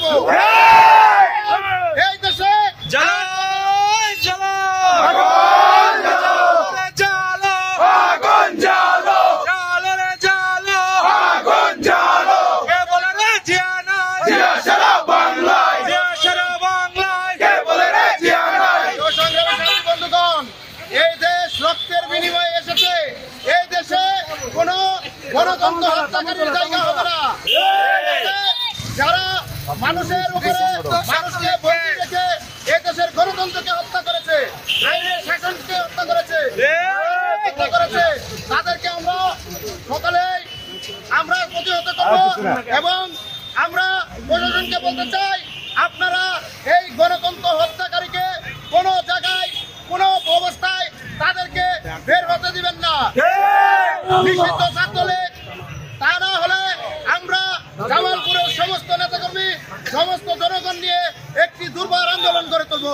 দেব। এই দেশে রক্তের বিনিময়ে এসেছে। এই দেশে কোন গণতন্ত্র হত্যাকারীর জায়গা হবে না। যারা মানুষের উপরে মানুষকে বন্দী রেখে এই দেশের গণতন্ত্রকে হত্যা করেছে, আইনের শাসনকে হত্যা করেছে, তাদেরকে আমরা সকালেই আমরা প্রতিহত করব। এবং আমরা প্রশাসনকে বলতে চাই, আপনারা এই গণতন্ত্র হত্যাকারীকে কোন জায়গায় কোন অবস্থায় তাদেরকে বের হতে দিবেন না। নিষিদ্ধ ছাত্রলীগ, তা না হলে আমরা জামালপুরের সমস্ত নেতাকর্মী, সমস্ত জনগণ নিয়ে একটি দুর্বার আন্দোলন গড়ে তুলব।